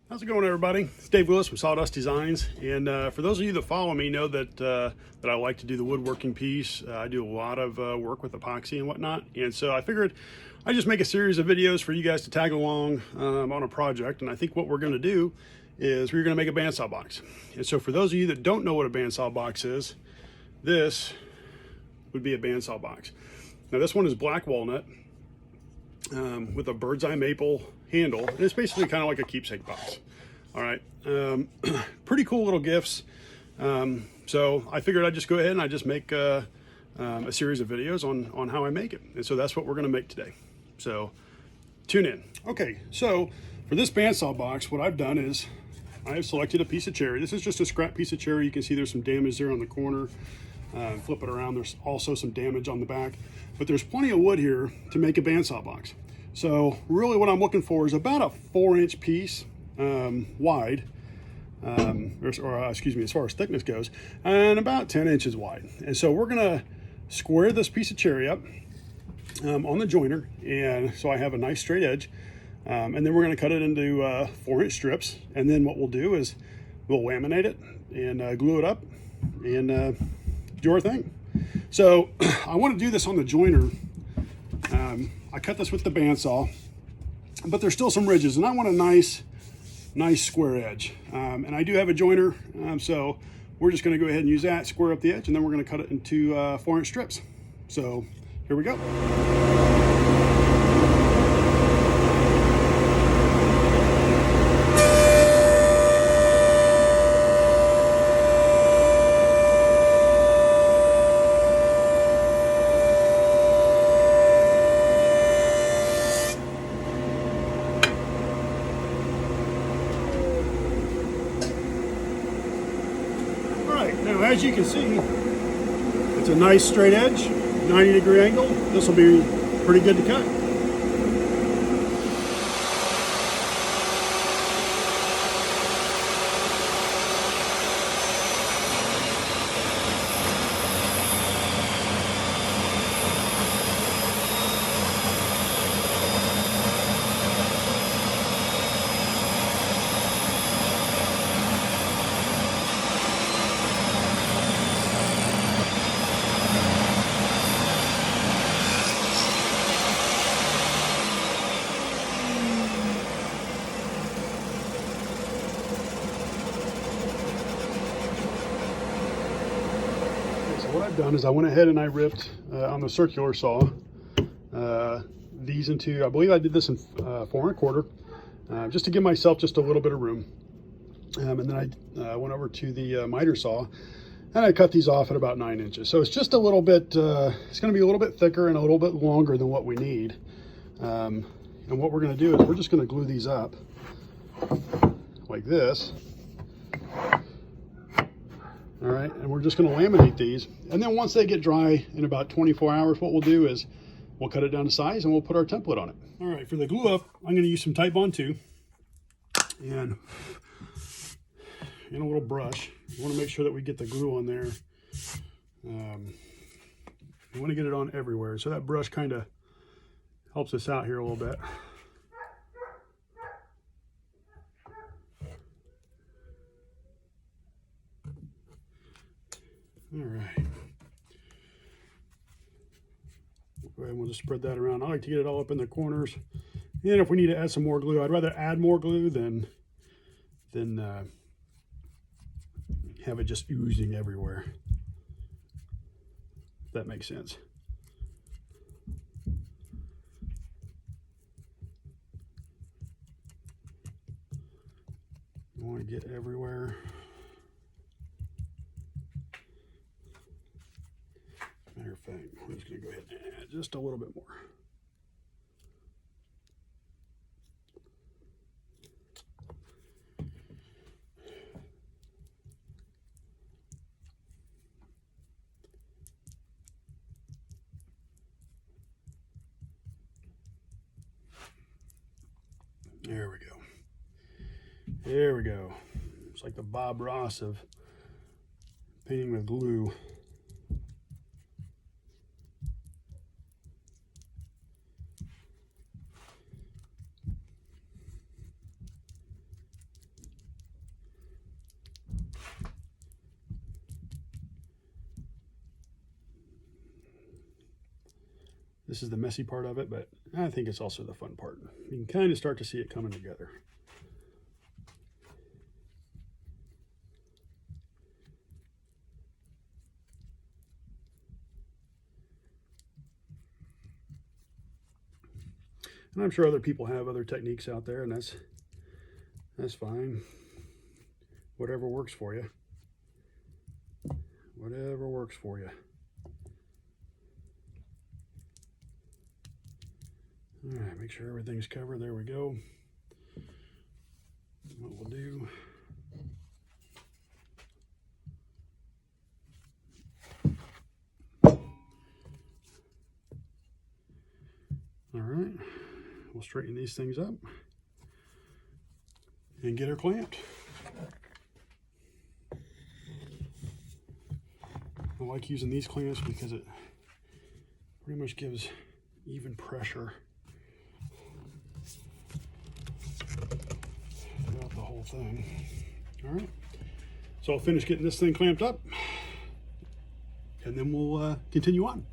How's it going, everybody? It's Dave Willis from Sawdust Designs, and for those of you that follow me know that I like to do the woodworking piece. I do a lot of work with epoxy and whatnot, and so I figured I'd just make a series of videos for you guys to tag along on a project. And I think what we're going to do is we're going to make a bandsaw box. And so for those of you that don't know what a bandsaw box is, this would be a bandsaw box. Now this one is black walnut with a bird's eye maple handle, and it's basically kind of like a keepsake box. All right, pretty cool little gifts. So I figured I'd just go ahead and I just make a series of videos on how I make it, and so that's what we're going to make today. So tune in. Okay, so for this bandsaw box, what I've done is I have selected a piece of cherry. This is just a scrap piece of cherry. You can see there's some damage there on the corner. Flip it around, there's also some damage on the back, but there's plenty of wood here to make a bandsaw box. So really what I'm looking for is about a 4-inch piece wide, excuse me, as far as thickness goes, and about 10 inches wide. And so we're gonna square this piece of cherry up on the joiner, and so I have a nice straight edge, and then we're gonna cut it into 4-inch strips, and then what we'll do is we'll laminate it and glue it up and do our thing. So I want to do this on the joiner. I cut this with the bandsaw, but there's still some ridges, and I want a nice square edge. And I do have a joiner, so we're just going to go ahead and use that, square up the edge, and then we're going to cut it into 4-inch strips. So here we go. Now, as you can see, it's a nice straight edge, 90-degree angle. This will be pretty good to cut. What I've done is I went ahead and I ripped on the circular saw these into, I believe I did this in 4 1/4, just to give myself just a little bit of room. And then I went over to the miter saw and I cut these off at about 9 inches. So it's just a little bit, it's going to be a little bit thicker and a little bit longer than what we need. And what we're going to do is we're just going to glue these up like this. All right, and we're just going to laminate these, and then once they get dry in about 24 hours, what we'll do is we'll cut it down to size and we'll put our template on it. All right, for the glue up, I'm going to use some Titebond 2 and a little brush. You want to make sure that we get the glue on there. You want to get it on everywhere, so that brush kind of helps us out here a little bit. All right. Go ahead and we'll just spread that around. I like to get it all up in the corners. And if we need to add some more glue, I'd rather add more glue than have it just oozing everywhere. If that makes sense. You want to get everywhere. Matter of fact, we're just going to go ahead and add just a little bit more. There we go. There we go. It's like the Bob Ross of painting with glue. This is the messy part of it, but I think it's also the fun part. You can kind of start to see it coming together. And I'm sure other people have other techniques out there, and that's fine. Whatever works for you. Whatever works for you. All right, make sure everything's covered. There we go. What we'll do, all right, we'll straighten these things up and get her clamped. I like using these clamps because it pretty much gives even pressure throughout the whole thing. All right, so I'll finish getting this thing clamped up and then we'll continue on.